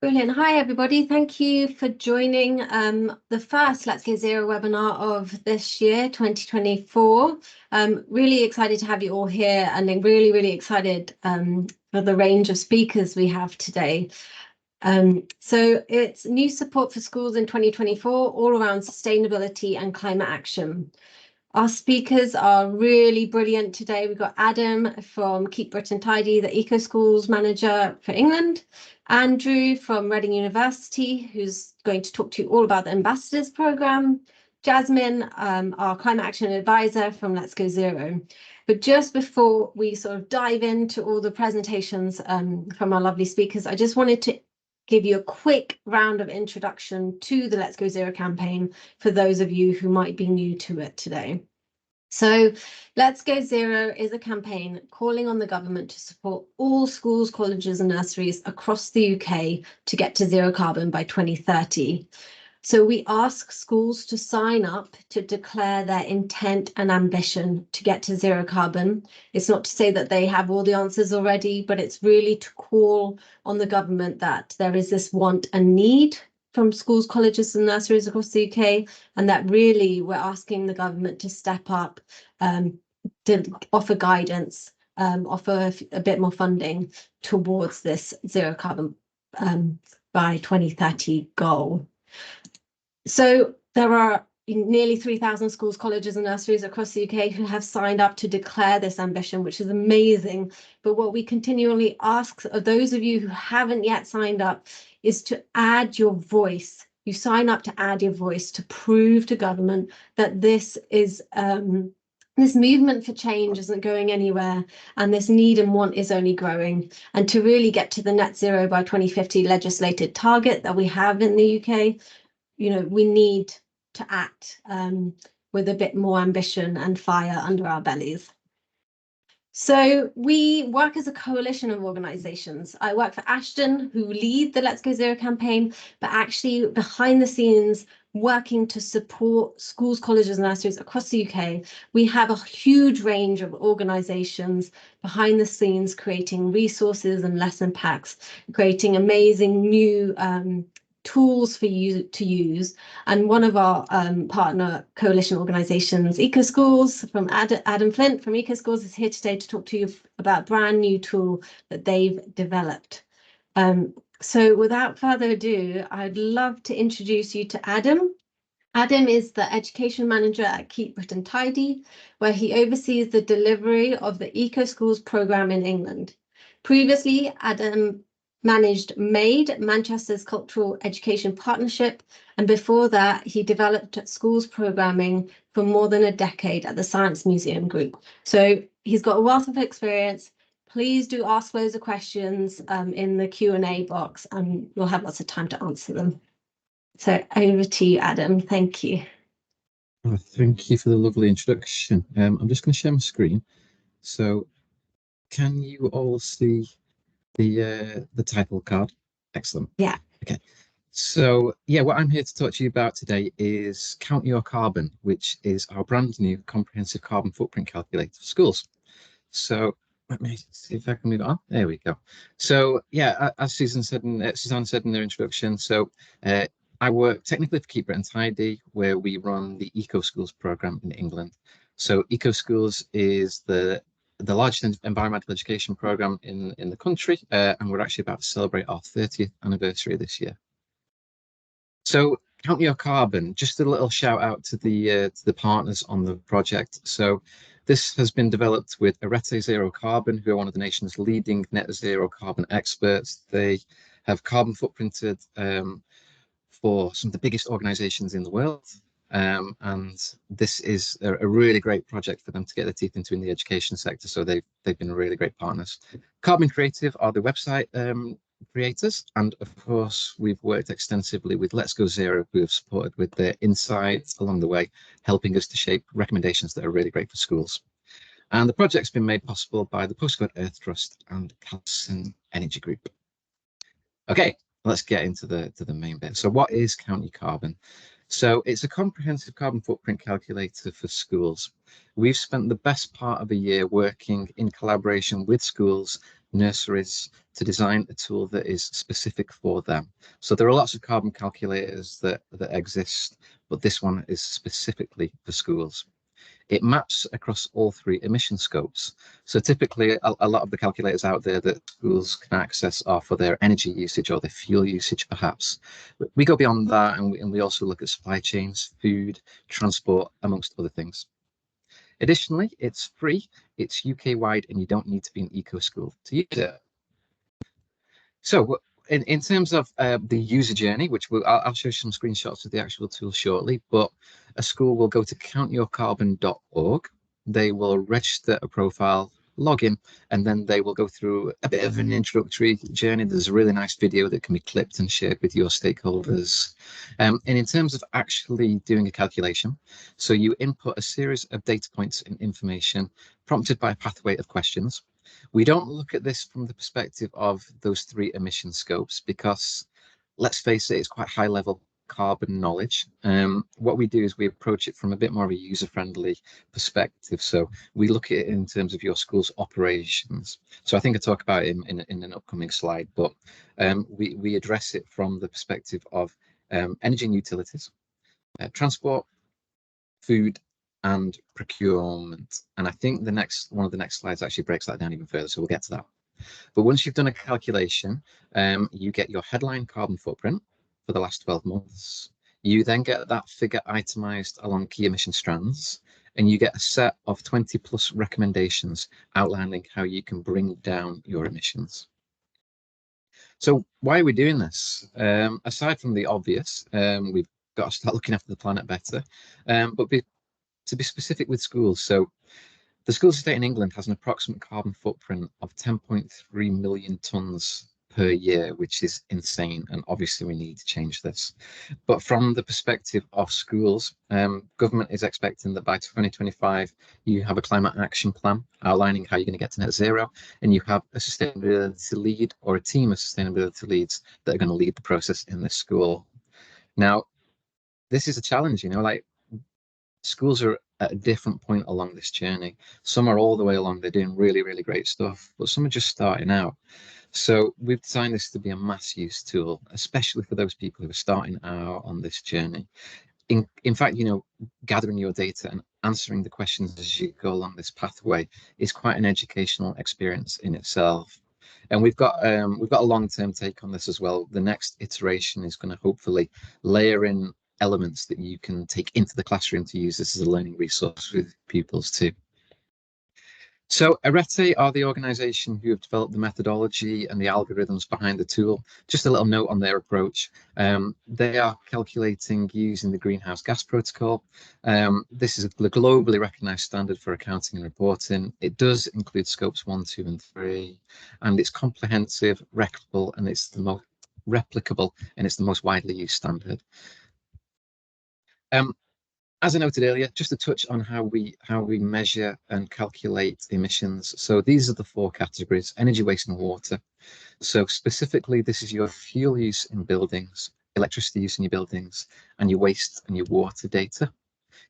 Brilliant. Hi, everybody. Thank you for joining the first Let's Go Zero webinar of this year, 2024. Really excited to have you all here, and I'm really excited for the range of speakers we have today. So it's new support for schools in 2024, all around sustainability and climate action. Our speakers are really brilliant today. We've got Adam from Keep Britain Tidy, the EcoSchools manager for England, Andrew from Reading University, who's going to talk to you all about the Ambassadors Programme, Jasmine, our climate action advisor from Let's Go Zero. But just before we sort of dive into all the presentations from our lovely speakers, I just wanted to give you a quick round of introduction to the Let's Go Zero campaign for those of you who might be new to it today. So Let's Go Zero is a campaign calling on the government to support all schools, colleges and nurseries across the UK to get to zero carbon by 2030. So we ask schools to sign up to declare their intent and ambition to get to zero carbon. It's not to say that they have all the answers already, but it's really to call on the government that there is this want and need from schools, colleges and nurseries across the UK, and that really we're asking the government to step up, to offer guidance, offer a bit more funding towards this zero carbon by 2030 goal. So there are nearly 3,000 schools, colleges and nurseries across the UK who have signed up to declare this ambition, which is amazing. But what we continually ask of those of you who haven't yet signed up is to add your voice. You sign up to add your voice to prove to government that this is this movement for change isn't going anywhere, and this need and want is only growing. And to really get to the net zero by 2050 legislated target that we have in the UK, we need to act with a bit more ambition and fire under our bellies. So we work as a coalition of organisations. I work for Ashton, who lead the Let's Go Zero campaign, but actually behind the scenes, working to support schools, colleges and nurseries across the UK. We have a huge range of organisations behind the scenes creating resources and lesson packs, creating amazing new tools for you to use. And one of our partner coalition organisations, EcoSchools, from Adam Flint from EcoSchools, is here today to talk to you about a brand new tool that they've developed. So without further ado, I'd love to introduce you to Adam. Adam is the education manager at Keep Britain Tidy, where he oversees the delivery of the EcoSchools programme in England. Previously, Adam managed MADE, Manchester's Cultural Education Partnership, and before that, he developed schools programming for more than a decade at the Science Museum Group. So he's got a wealth of experience. Please do ask loads of questions in the Q&A box, and we'll have lots of time to answer them. So over to you, Adam. Thank you. Thank you for the lovely introduction. I'm just going to share my screen. So can you all see the title card? Excellent. Yeah. Okay. So yeah, what I'm here to talk to you about today is Count Your Carbon, which is our brand new comprehensive carbon footprint calculator for schools. So let me see if I can move on. There we go. So yeah, as Suzanne said in their introduction, so I work technically for Keep Britain Tidy, where we run the EcoSchools program in England. So EcoSchools is the largest environmental education program in the country, and we're actually about to celebrate our 30th anniversary this year. So Count Your Carbon, just a little shout out to the partners on the project. So this has been developed with Arete Zero Carbon, who are one of the nation's leading net zero carbon experts. They have carbon footprinted for some of the biggest organizations in the world. And this is a really great project for them to get their teeth into in the education sector. So they've been really great partners. Carbon Creative are the website creators. And of course, we've worked extensively with Let's Go Zero, who have supported with their insights along the way, helping us to shape recommendations that are really great for schools. And the project's been made possible by the Postcode Earth Trust and Calson Energy Group. Okay, let's get into the main bit. So what is Count Your Carbon? So it's a comprehensive carbon footprint calculator for schools. We've spent the best part of a year working in collaboration with schools, nurseries, to design a tool that is specific for them. So there are lots of carbon calculators that exist, but this one is specifically for schools. It maps across all 3 emission scopes. So typically a lot of the calculators out there that schools can access are for their energy usage or their fuel usage perhaps. But we go beyond that, and we also look at supply chains, food, transport, amongst other things. Additionally, it's free, it's UK-wide, and you don't need to be an EcoSchool to use it. So in terms of the user journey, which I'll show you some screenshots of the actual tool shortly, but a school will go to countyourcarbon.org. They will register a profile, log in, and then they will go through a bit of an introductory journey. There's a really nice video that can be clipped and shared with your stakeholders. And in terms of actually doing a calculation, so you input a series of data points and information prompted by a pathway of questions. We don't look at this from the perspective of those 3 emission scopes because, let's face it, it's quite high level carbon knowledge. What we do is we approach it from a bit more of a user-friendly perspective. So we look at it in terms of your school's operations. So I think I'll talk about it in an upcoming slide, but we address it from the perspective of energy and utilities, transport, food, and procurement. And I think one of the next slides actually breaks that down even further, so we'll get to that. But once you've done a calculation, you get your headline carbon footprint for the last 12 months. You then get that figure itemized along key emission strands, and you get a set of 20+ recommendations outlining how you can bring down your emissions. So why are we doing this? Aside from the obvious, we've got to start looking after the planet better, but to be specific with schools, so the schools estate in England has an approximate carbon footprint of 10.3 million tonnes per year, which is insane, and obviously we need to change this. But from the perspective of schools, government is expecting that by 2025 you have a climate action plan outlining how you're going to get to net zero, and you have a sustainability lead or a team of sustainability leads that are going to lead the process in this school. Now, this is a challenge, like schools are at a different point along this journey. Some are all the way along, they're doing really, really great stuff, but some are just starting out. So we've designed this to be a mass use tool, especially for those people who are starting out on this journey. In fact, gathering your data and answering the questions as you go along this pathway is quite an educational experience in itself. And we've got a long-term take on this as well. The next iteration is going to hopefully layer in elements that you can take into the classroom to use this as a learning resource with pupils too. So Arete are the organisation who have developed the methodology and the algorithms behind the tool. Just a little note on their approach. They are calculating using the greenhouse gas protocol. This is a globally recognised standard for accounting and reporting. It does include scopes 1, 2, and 3, and it's comprehensive, replicable, and it's the most widely used standard. As I noted earlier, just to touch on how we measure and calculate emissions. So these are the 4 categories: energy, waste, and water. So specifically, this is your fuel use in buildings, electricity use in your buildings, and your waste and your water data.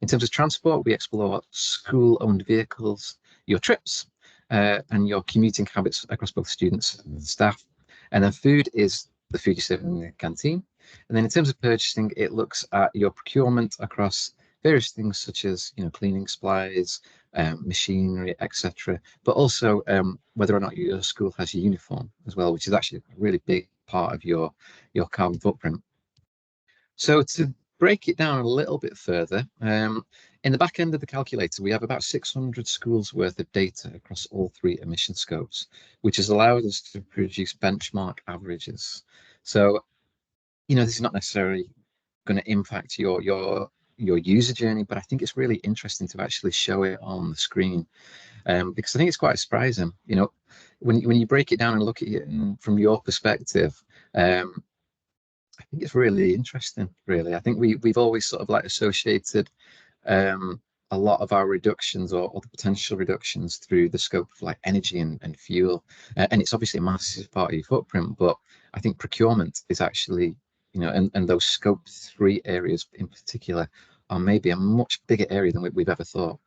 In terms of transport, we explore school-owned vehicles, your trips, and your commuting habits across both students and staff. And then food is the food you serve in the canteen. And then in terms of purchasing, it looks at your procurement across various things such as cleaning supplies, machinery, etc. But also whether or not your school has a uniform as well, which is actually a really big part of your carbon footprint. So to break it down a little bit further, in the back end of the calculator, we have about 600 schools worth of data across all 3 emission scopes, which has allowed us to produce benchmark averages. So, this is not necessarily going to impact your user journey, but I think it's really interesting to actually show it on the screen, because I think it's quite surprising. When you break it down and look at it from your perspective, I think it's really interesting. Really, I think we've always sort of associated a lot of our reductions or the potential reductions through the scope of energy and fuel, and it's obviously a massive part of your footprint. But I think procurement is actually, and those scope 3 areas in particular are maybe a much bigger area than we've ever thought.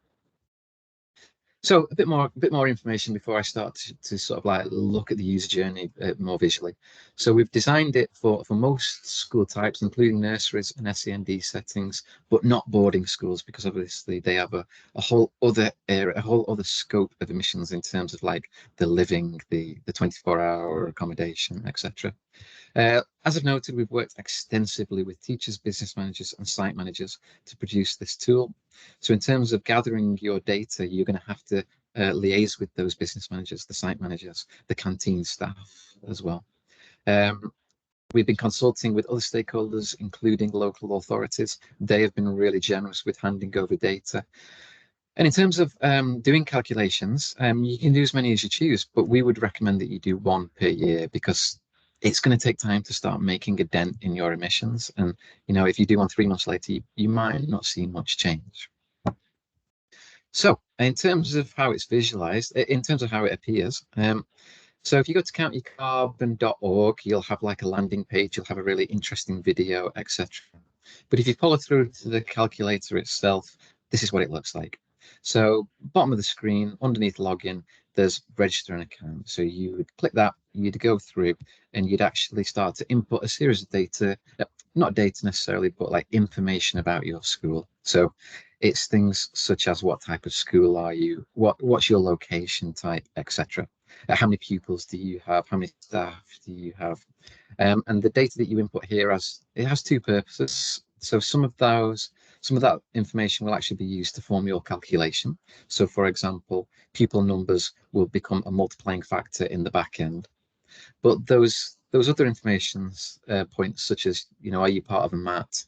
So a bit more information before I start to sort of like look at the user journey more visually. So we've designed it for most school types, including nurseries and SEND settings, but not boarding schools, because obviously they have a whole other area, a whole other scope of emissions in terms of like the living, the 24-hour accommodation, etc. As I've noted, we've worked extensively with teachers, business managers, and site managers to produce this tool. So in terms of gathering your data, you're going to have to liaise with those business managers, the site managers, the canteen staff as well. We've been consulting with other stakeholders, including local authorities. They have been really generous with handing over data. And in terms of doing calculations, you can do as many as you choose, but we would recommend that you do one per year, because it's going to take time to start making a dent in your emissions. And, you know, if you do one 3 months later, you might not see much change. So in terms of how it's visualized, in terms of how it appears, so if you go to countyourcarbon.org, you'll have like a landing page, you'll have a really interesting video, etc. But if you follow through to the calculator itself, this is what it looks like. So bottom of the screen, underneath login, there's register an account. So you would click that, you'd go through, and you'd actually start to input a series of data, not data necessarily, but like information about your school. So it's things such as what type of school are you, what's your location type, etc. How many pupils do you have? How many staff do you have? And the data that you input here has two purposes. So some of that information will actually be used to form your calculation. So for example, pupil numbers will become a multiplying factor in the back end. But those other informations points, such as, you know, are you part of a MAT?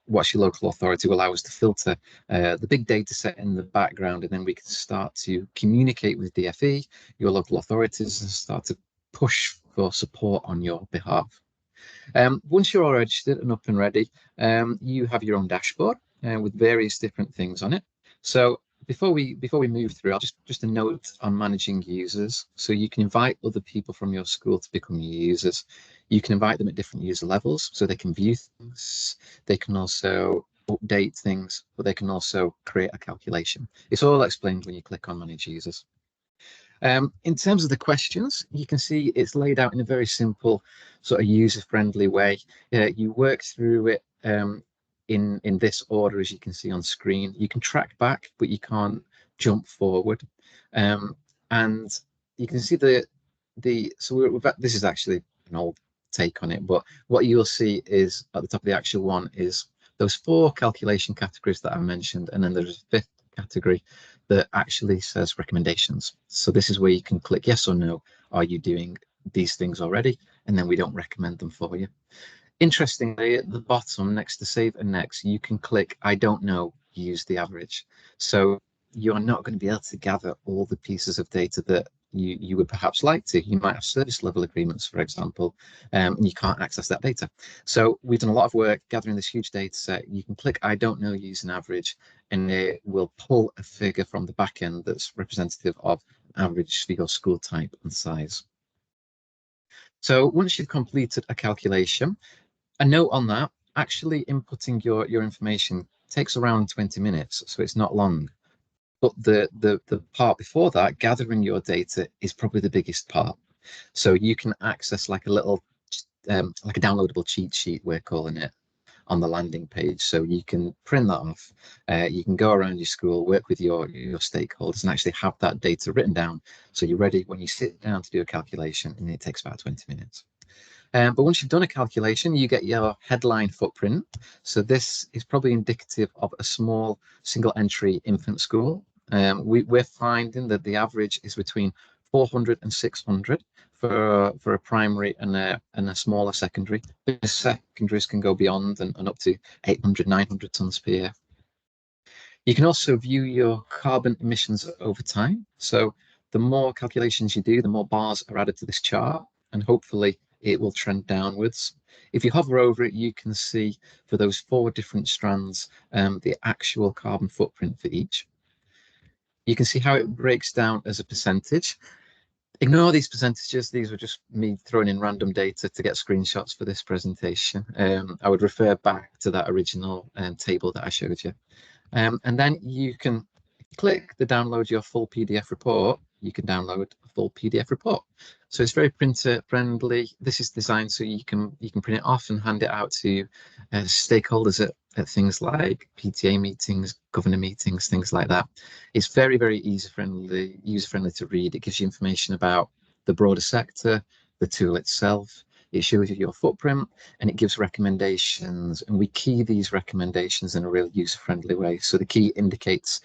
What's your local authority, will allow us to filter the big data set in the background, and then we can start to communicate with DFE, your local authorities, and start to push for support on your behalf. Once you're all registered and up and ready, you have your own dashboard with various different things on it. So before we move through, I'll just a note on managing users. So you can invite other people from your school to become your users. You can invite them at different user levels, so they can view things. They can also update things, but they can also create a calculation. It's all explained when you click on manage users. In terms of the questions, you can see it's laid out in a very simple, sort of user-friendly way. You work through it in this order, as you can see on screen. You can track back, but you can't jump forward. And you can see this is actually an old take on it, but what you'll see is at the top of the actual one is those 4 calculation categories that I mentioned, and then there's a 5th category that actually says recommendations. So this is where you can click yes or no. Are you doing these things already? And then we don't recommend them for you. Interestingly, at the bottom next to save and next, you can click I don't know, use the average. So you're not going to be able to gather all the pieces of data that you would perhaps like to. You might have service level agreements, for example, and you can't access that data. So we've done a lot of work gathering this huge data set. You can click I don't know, use an average, and it will pull a figure from the back end that's representative of average for your school type and size. So once you've completed a calculation, a note on that, actually inputting your information takes around 20 minutes, so it's not long. But the part before that, gathering your data, is probably the biggest part. So you can access like a little, like a downloadable cheat sheet, we're calling it, on the landing page. So you can print that off. You can go around your school, work with your stakeholders, and actually have that data written down. So you're ready when you sit down to do a calculation, and it takes about 20 minutes. But once you've done a calculation, you get your headline footprint. So this is probably indicative of a small single entry infant school. We're finding that the average is between 400 and 600 for a primary and a smaller secondary. The secondaries can go beyond and up to 800, 900 tons per year. You can also view your carbon emissions over time. So the more calculations you do, the more bars are added to this chart, and hopefully it will trend downwards. If you hover over it, you can see for those 4 different strands, the actual carbon footprint for each. You can see how it breaks down as a percentage. Ignore these percentages. These were just me throwing in random data to get screenshots for this presentation. I would refer back to that original table that I showed you. And then you can click the download your full PDF report, you can download a full PDF report. So it's very printer friendly. This is designed so you can print it off and hand it out to stakeholders at things like PTA meetings, governor meetings, things like that. It's very, very user friendly to read. It gives you information about the broader sector, the tool itself. It shows you your footprint, and it gives recommendations, and we key these recommendations in a real user-friendly way. So the key indicates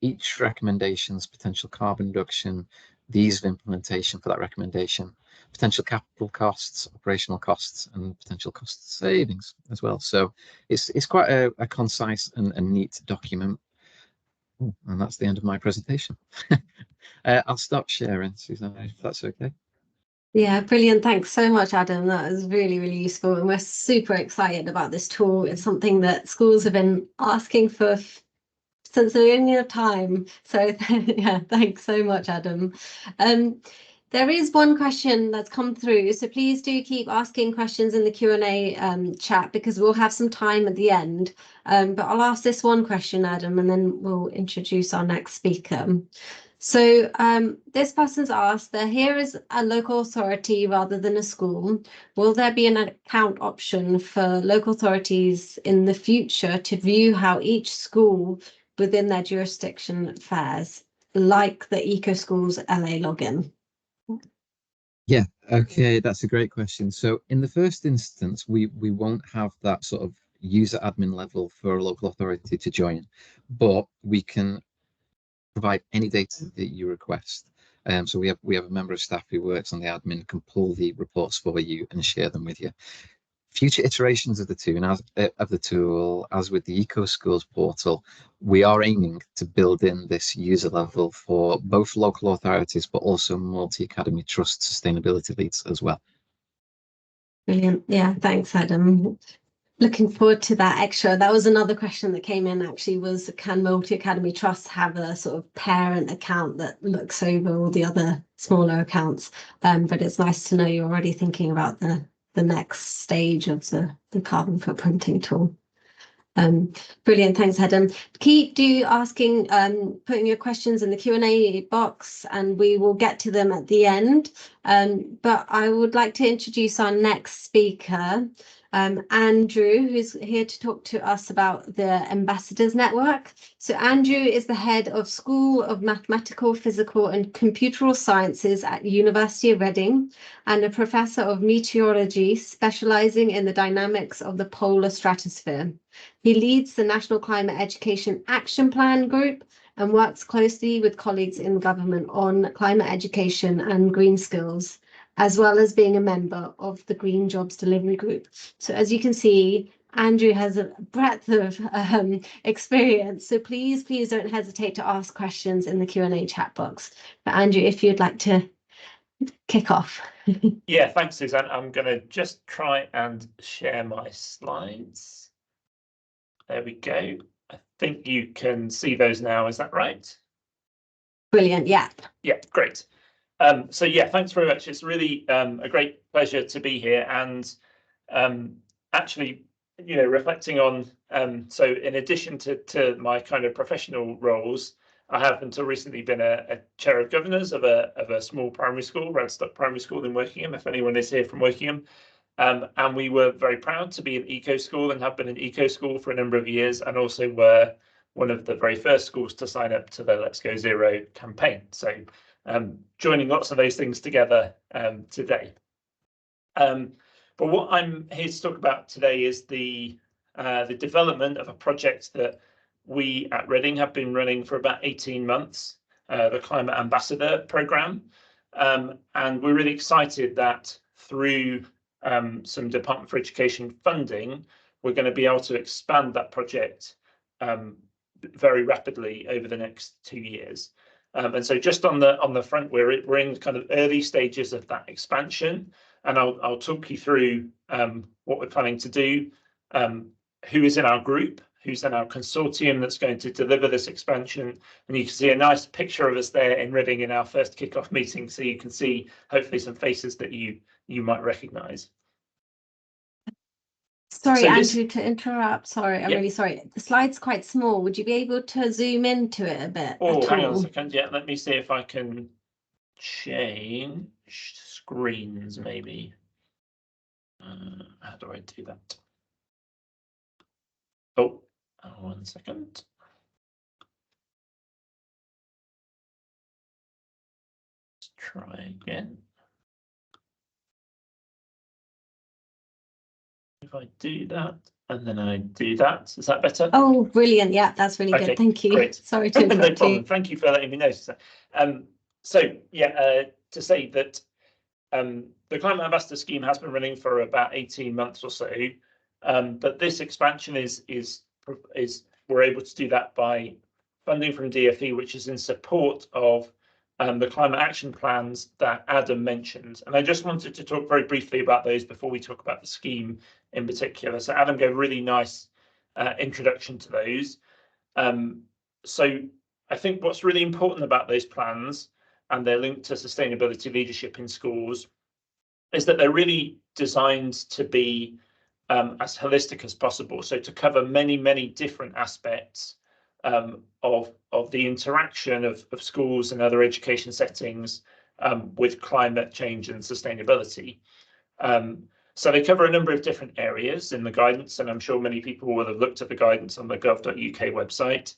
each recommendation's potential carbon reduction, the ease of implementation for that recommendation, potential capital costs, operational costs, and potential cost savings as well. So it's quite a concise and neat document. And that's the end of my presentation. I'll stop sharing, Susanna, if that's okay. Yeah, brilliant. Thanks so much, Adam. That was really, really useful. And we're super excited about this tool. It's something that schools have been asking for since the beginning of time. So yeah, thanks so much, Adam. There is one question that's come through, so please do keep asking questions in the Q&A chat, because we'll have some time at the end. But I'll ask this one question, Adam, and then we'll introduce our next speaker. So this person's asked that here is a local authority rather than a school. Will there be an account option for local authorities in the future to view how each school within their jurisdiction fares, like the EcoSchools LA login? Yeah, okay, that's a great question. So in the first instance, we won't have that sort of user admin level for a local authority to join, but we can provide any data that you request. So we have a member of staff who works on the admin, can pull the reports for you and share them with you. Future iterations of the tool, as with the EcoSchools portal, we are aiming to build in this user level for both local authorities, but also multi-academy trust sustainability leads as well. Brilliant. Yeah, thanks, Adam. Looking forward to that extra. That was another question that came in, actually, was can multi-academy trusts have a sort of parent account that looks over all the other smaller accounts? But it's nice to know you're already thinking about the next stage of the carbon footprinting tool. Brilliant, thanks, Adam. Keep asking, putting your questions in the Q&A box, and we will get to them at the end. But I would like to introduce our next speaker, Andrew, who's here to talk to us about the Ambassadors Network. So Andrew is the head of School of Mathematical, Physical and Computeral Sciences at University of Reading, and a professor of meteorology specializing in the dynamics of the polar stratosphere. He leads the National Climate Education Action Plan Group and works closely with colleagues in government on climate education and green skills, as well as being a member of the Green Jobs Delivery Group. So as you can see, Andrew has a breadth of experience. So please don't hesitate to ask questions in the Q&A chat box. But Andrew, if you'd like to kick off. Yeah, thanks, Suzanne. I'm going to just try and share my slides. There we go. I think you can see those now. Is that right? Brilliant. Yeah. Yeah, great. So yeah, thanks very much. It's really a great pleasure to be here, and actually, you know, reflecting on so in addition to my kind of professional roles, I have until recently been a chair of governors of a small primary school, Radstock Primary School in Wokingham, if anyone is here from Wokingham. And we were very proud to be an eco school and have been an eco school for a number of years, and also were one of the very first schools to sign up to the Let's Go Zero campaign. So joining lots of those things together today. But what I'm here to talk about today is the development of a project that we at Reading have been running for about 18 months, the Climate Ambassador Programme. And we're really excited that through some Department for Education funding, we're going to be able to expand that project very rapidly over the next 2 years. And so just on the front, we're in kind of early stages of that expansion, and I'll talk you through what we're planning to do, who is in our group, who's in our consortium that's going to deliver this expansion. And you can see a nice picture of us there in Reading in our first kickoff meeting, so you can see hopefully some faces that you might recognise. Sorry, So this- Andrew, to interrupt. Sorry, I'm Yeah. really sorry. The slide's quite small. Would you be able to zoom into it a bit Oh, at hang on a all? second. Yeah, let me see if I can change screens, maybe. How do I do that? Oh, 1 second. Let's try again. If I do that and then I do that, is that better? Oh, brilliant. Yeah, that's really Okay, good. Thank you. great. Sorry to No interrupt problem. you. Thank you for letting me know. So yeah, to say that the Climate Ambassador Scheme has been running for about 18 months or so, but this expansion is we're able to do that by funding from DFE, which is in support of the climate action plans that Adam mentioned. And I just wanted to talk very briefly about those before we talk about the scheme in particular. So Adam gave a really nice introduction to those. So I think what's really important about those plans, and they're linked to sustainability leadership in schools, is that they're really designed to be as holistic as possible. So to cover many, many different aspects of the interaction of schools and other education settings with climate change and sustainability. So they cover a number of different areas in the guidance, and I'm sure many people will have looked at the guidance on the gov.uk website.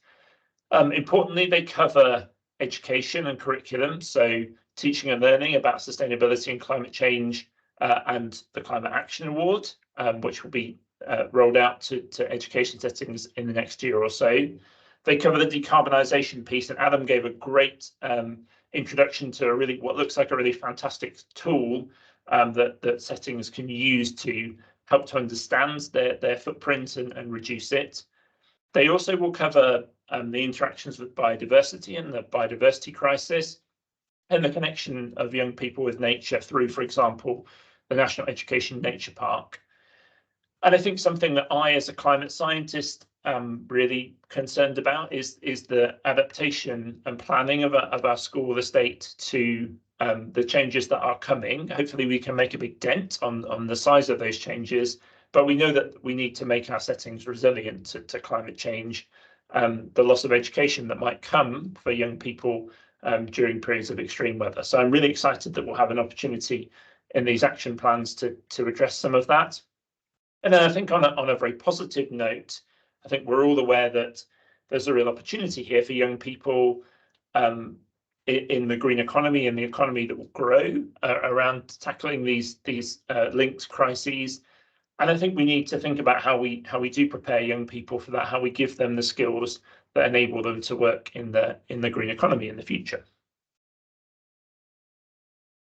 Importantly, they cover education and curriculum, so teaching and learning about sustainability and climate change, and the Climate Action Award, which will be rolled out to education settings in the next year or so. They cover the decarbonisation piece, and Adam gave a great introduction to what looks like a really fantastic tool that settings can use to help to understand their footprint and reduce it. They also will cover the interactions with biodiversity and the biodiversity crisis, and the connection of young people with nature through, for example, the National Education Nature Park. And I think something that I, as a climate scientist, am really concerned about is the adaptation and planning of our school estate to the changes that are coming. Hopefully we can make a big dent on the size of those changes, but we know that we need to make our settings resilient to climate change, the loss of education that might come for young people during periods of extreme weather. So I'm really excited that we'll have an opportunity in these action plans to address some of that. And then I think on a very positive note, I think we're all aware that there's a real opportunity here for young people in the green economy and the economy that will grow around tackling these linked crises. And I think we need to think about how we do prepare young people for that, how we give them the skills that enable them to work in the green economy in the future.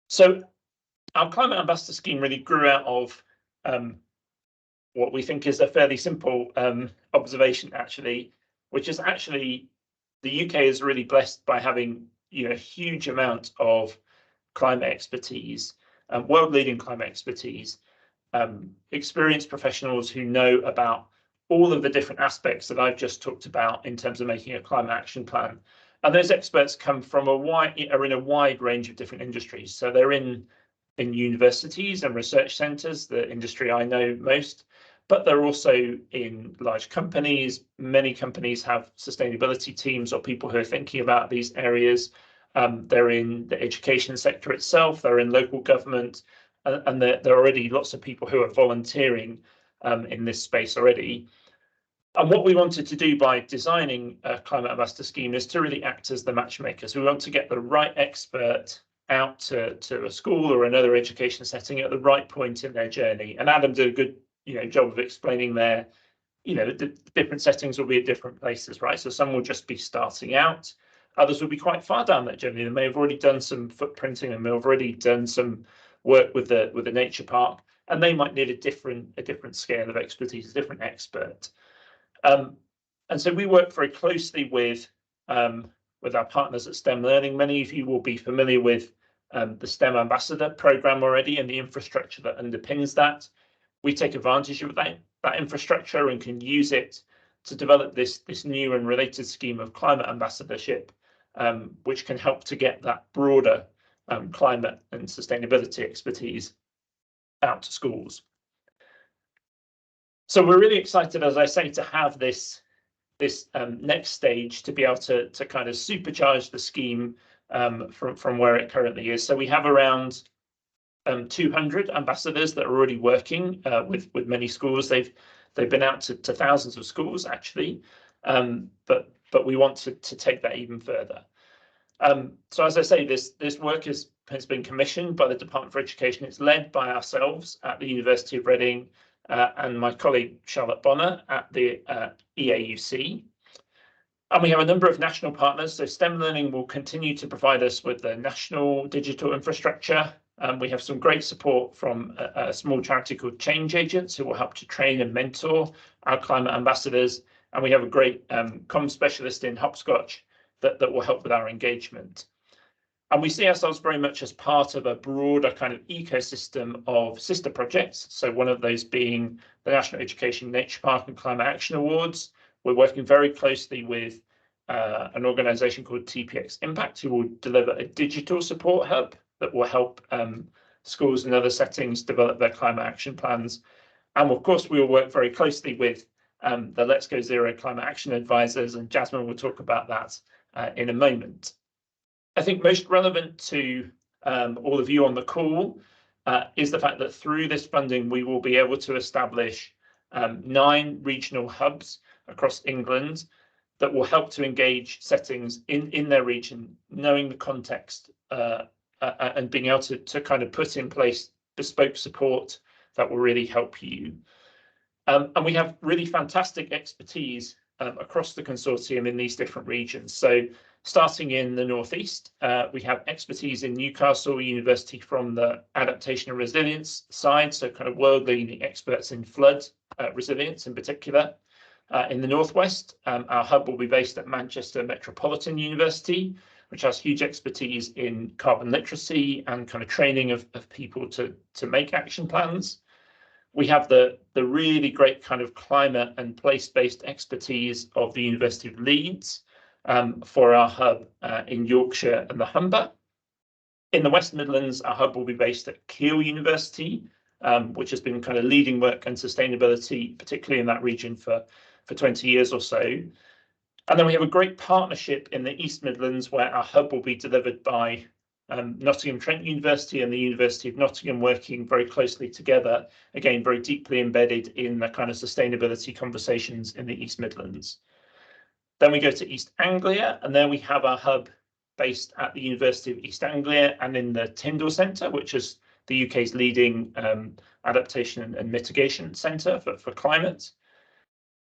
So our Climate Ambassador Scheme really grew out of what we think is a fairly simple observation, actually, which is actually the UK is really blessed by having a huge amount of climate expertise, world-leading climate expertise, experienced professionals who know about all of the different aspects that I've just talked about in terms of making a climate action plan. And those experts come from are in a wide range of different industries. So they're in universities and research centres, the industry I know most, but they're also in large companies. Many companies have sustainability teams or people who are thinking about these areas. They're in the education sector itself, they're in local government, and there are already lots of people who are volunteering in this space already. And what we wanted to do by designing a Climate Ambassador Scheme is to really act as the matchmakers. We want to get the right expert out to a school or another education setting at the right point in their journey. And Adam did a good job of explaining the different settings will be at different places, right? So some will just be starting out, others will be quite far down that journey. They may have already done some footprinting and may have already done some work with the nature park, and they might need a different scale of expertise, a different expert. And so we work very closely with our partners at STEM Learning. Many of you will be familiar with the STEM Ambassador program already and the infrastructure that underpins that. We take advantage of that infrastructure and can use it to develop this new and related scheme of climate ambassadorship, which can help to get that broader climate and sustainability expertise out to schools. So we're really excited, as I say, to have this next stage to be able to kind of supercharge the scheme from where it currently is. So we have around 200 ambassadors that are already working with many schools. They've been out to thousands of schools actually, but we want to take that even further. So as I say, this work has been commissioned by the Department for Education. It's led by ourselves at the University of Reading and my colleague Charlotte Bonner at the EAUC. And we have a number of national partners. So STEM Learning will continue to provide us with the national digital infrastructure. We have some great support from a small charity called Change Agents who will help to train and mentor our climate ambassadors. And we have a great comm specialist in Hopscotch that will help with our engagement. And we see ourselves very much as part of a broader kind of ecosystem of sister projects. So one of those being the National Education Nature Park and Climate Action Awards. We're working very closely with an organisation called TPX Impact, who will deliver a digital support hub that will help schools in other settings develop their climate action plans. And of course, we will work very closely with the Let's Go Zero climate action advisors, and Jasmine will talk about that in a moment. I think most relevant to all of you on the call is the fact that through this funding, we will be able to establish 9 regional hubs across England that will help to engage settings in their region, knowing the context and being able to kind of put in place bespoke support that will really help you. And we have really fantastic expertise across the consortium in these different regions. So starting in the Northeast, we have expertise in Newcastle University from the adaptation and resilience side, so kind of world-leading experts in flood resilience in particular. In the Northwest, our hub will be based at Manchester Metropolitan University, which has huge expertise in carbon literacy and kind of training of people to make action plans. We have the really great kind of climate and place-based expertise of the University of Leeds for our hub in Yorkshire and the Humber. In the West Midlands, our hub will be based at Keele University, which has been kind of leading work and sustainability, particularly in that region for 20 years or so. And then we have a great partnership in the East Midlands where our hub will be delivered by Nottingham Trent University and the University of Nottingham, working very closely together, again, very deeply embedded in the kind of sustainability conversations in the East Midlands. Then we go to East Anglia, and there we have our hub based at the University of East Anglia and in the Tyndall Centre, which is the UK's leading adaptation and mitigation centre for climate.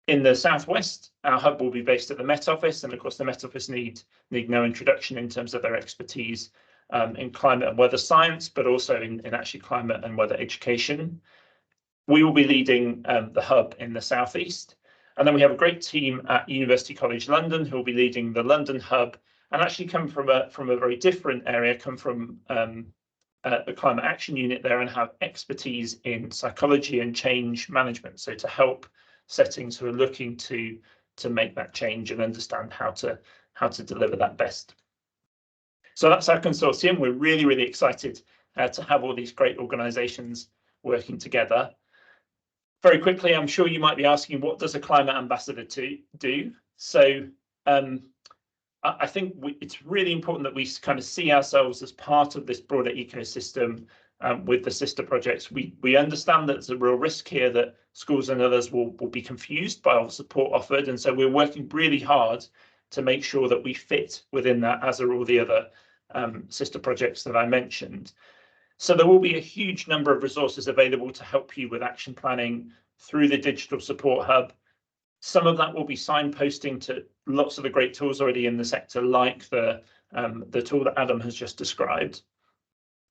In the Southwest, our hub will be based at the Met Office, and of course the Met Office need no introduction in terms of their expertise in climate and weather science, but also in actually climate and weather education. We will be leading the hub in the Southeast. And then we have a great team at University College London who will be leading the London hub, and actually come from a very different area, come from the climate action unit there, and have expertise in psychology and change management. So to help settings who are looking to make that change and understand how to deliver that best. So that's our consortium. We're really, really excited to have all these great organisations working together. Very quickly, I'm sure you might be asking, what does a climate ambassador do? So I think it's really important that we kind of see ourselves as part of this broader ecosystem with the sister projects. We understand that there's a real risk here that schools and others will be confused by all the support offered, and so we're working really hard to make sure that we fit within that, as are all the other sister projects that I mentioned. So there will be a huge number of resources available to help you with action planning through the digital support hub. Some of that will be signposting to lots of the great tools already in the sector, like the tool that Adam has just described.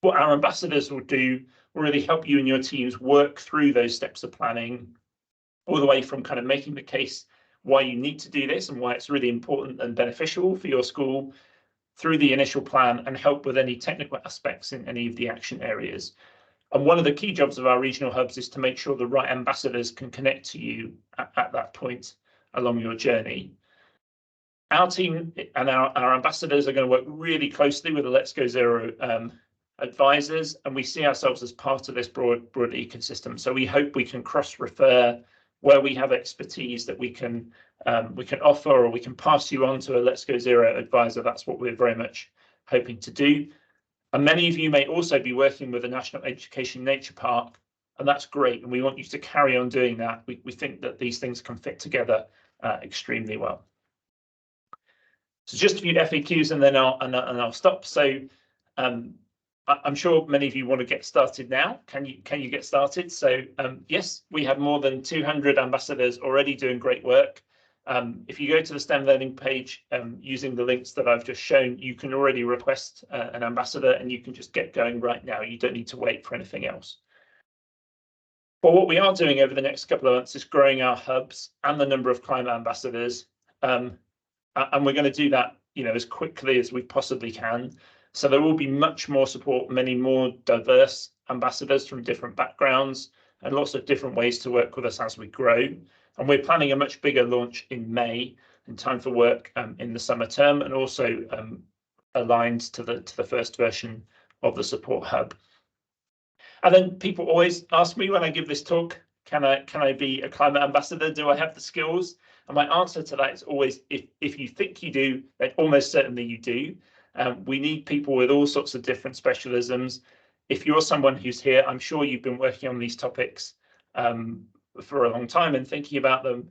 What our ambassadors will do will really help you and your teams work through those steps of planning, all the way from kind of making the case why you need to do this and why it's really important and beneficial for your school, through the initial plan, and help with any technical aspects in any of the action areas. And one of the key jobs of our regional hubs is to make sure the right ambassadors can connect to you at that point along your journey. Our team and our ambassadors are going to work really closely with the Let's Go Zero advisors, and we see ourselves as part of this broad ecosystem. So we hope we can cross-refer where we have expertise that we can offer, or we can pass you on to a Let's Go Zero advisor. That's what we're very much hoping to do. And many of you may also be working with the National Education Nature Park, and that's great. And we want you to carry on doing that. We think that these things can fit together extremely well. So just a few FAQs, and then I'll stop. So I'm sure many of you want to get started now. Can you get started? So yes, we have more than 200 ambassadors already doing great work. If you go to the STEM Learning page using the links that I've just shown, you can already request an ambassador, and you can just get going right now. You don't need to wait for anything else. But what we are doing over the next couple of months is growing our hubs and the number of climate ambassadors, and we're going to do that, as quickly as we possibly can. So there will be much more support, many more diverse ambassadors from different backgrounds, and lots of different ways to work with us as we grow. And we're planning a much bigger launch in May, in time for work in the summer term, and also aligned to the first version of the support hub. And then people always ask me when I give this talk, can I be a climate ambassador? Do I have the skills? And my answer to that is always, if you think you do, then almost certainly you do. We need people with all sorts of different specialisms. If you're someone who's here, I'm sure you've been working on these topics for a long time and thinking about them.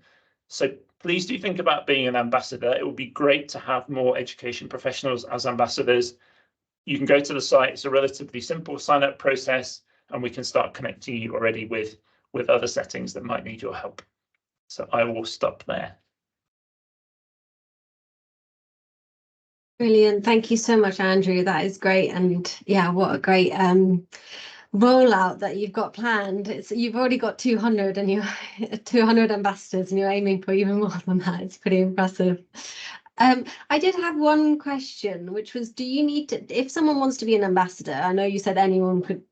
So please do think about being an ambassador. It would be great to have more education professionals as ambassadors. You can go to the site. It's a relatively simple sign-up process, and we can start connecting you already with other settings that might need your help. So I will stop there. Brilliant. Thank you so much, Andrew. That is great. And yeah, what a great rollout that you've got planned. You've already got 200 and you're 200 ambassadors, and you're aiming for even more than that. It's pretty impressive. I did have one question, which was, do you need to, if someone wants to be an ambassador, I know you said anyone could,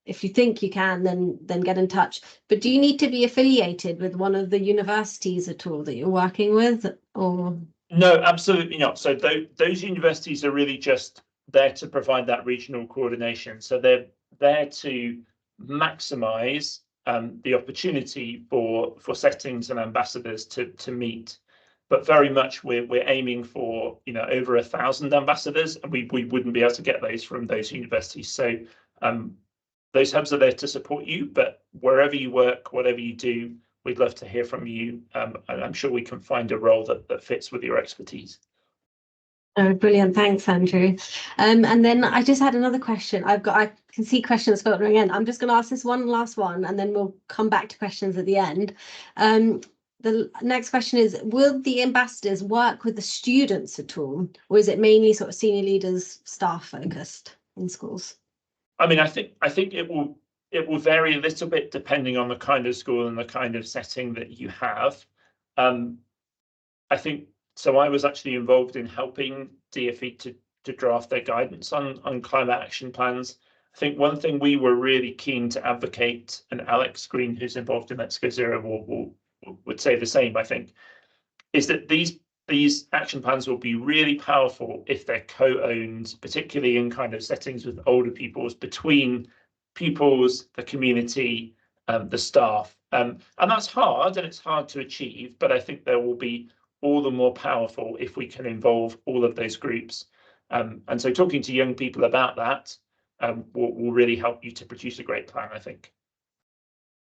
if you think you can, then get in touch. But do you need to be affiliated with one of the universities at all that you're working with, or? No, absolutely not. So those universities are really just there to provide that regional coordination. So they're there to maximise the opportunity for settings and ambassadors to meet. But very much we're aiming for over 1,000 ambassadors, and we wouldn't be able to get those from those universities. So those hubs are there to support you, but wherever you work, whatever you do, we'd love to hear from you, and I'm sure we can find a role that fits with your expertise. Oh, brilliant. Thanks, Andrew. And then I just had another question. I can see questions filtering in. I'm just going to ask this one last one, and then we'll come back to questions at the end. The next question is, will the ambassadors work with the students at all, or is it mainly sort of senior leaders, staff focused in schools? I mean, I think it will vary a little bit depending on the kind of school and the kind of setting that you have. I think so. I was actually involved in helping DFE to draft their guidance on climate action plans. I think one thing we were really keen to advocate, and Alex Green, who's involved in Let's Go Zero, would say the same, I think, is that these action plans will be really powerful if they're co-owned, particularly in kind of settings with older pupils, between pupils, the community, the staff. And that's hard, and it's hard to achieve, but I think there will be all the more powerful if we can involve all of those groups. And so talking to young people about that will really help you to produce a great plan, I think.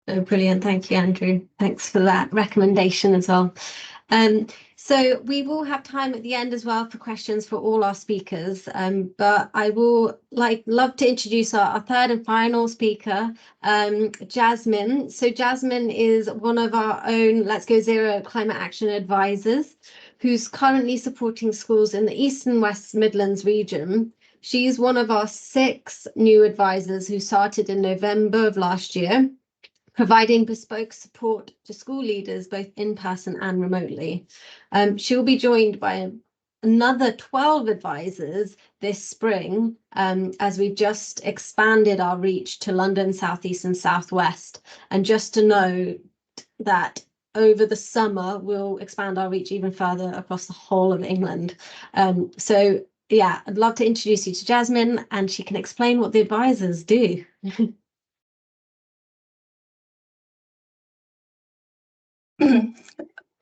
Oh, brilliant. Thank you, Andrew. Thanks for that recommendation as well. So we will have time at the end as well for questions for all our speakers, but I will love to introduce our third and final speaker, Jasmine. So Jasmine is one of our own Let's Go Zero climate action advisors, who's currently supporting schools in the East and West Midlands region. She's one of our 6 new advisors who started in November of last year, providing bespoke support to school leaders, both in person and remotely. She'll be joined by another 12 advisors this spring, as we've just expanded our reach to London, South East and South West. And just to know that over the summer, we'll expand our reach even further across the whole of England. So yeah, I'd love to introduce you to Jasmine, and she can explain what the advisors do.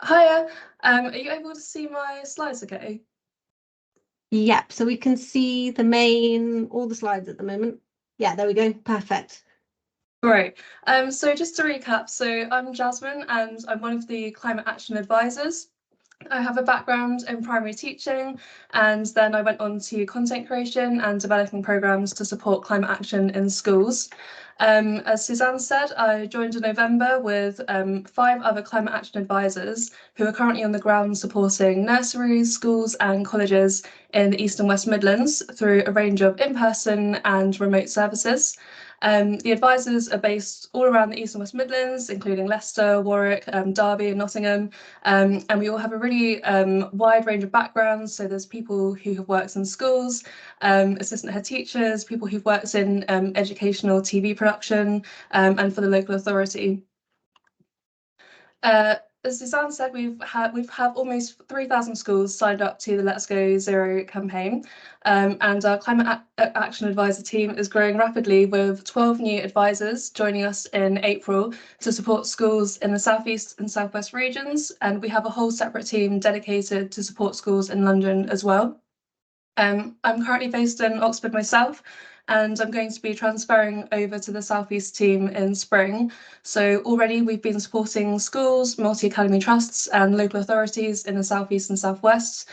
Hiya, are you able to see my slides okay? Yep, so we can see all the slides at the moment. Yeah, there we go. Perfect. Great. So just to recap, so I'm Jasmine and I'm one of the climate action advisors. I have a background in primary teaching, and then I went on to content creation and developing programs to support climate action in schools. As Suzanne said, I joined in November with 5 other climate action advisors who are currently on the ground supporting nurseries, schools and colleges in the East and West Midlands through a range of in-person and remote services. The advisors are based all around the East and West Midlands, including Leicester, Warwick, Derby and Nottingham. And we all have a really wide range of backgrounds. So there's people who have worked in schools, assistant head teachers, people who've worked in educational TV production, and for the local authority. As Suzanne said, we've had almost 3,000 schools signed up to the Let's Go Zero campaign, and our climate action advisor team is growing rapidly with 12 new advisors joining us in April to support schools in the southeast and southwest regions, and we have a whole separate team dedicated to support schools in London as well. I'm currently based in Oxford myself, and I'm going to be transferring over to the Southeast team in spring. So already we've been supporting schools, multi-academy trusts and local authorities in the Southeast and Southwest.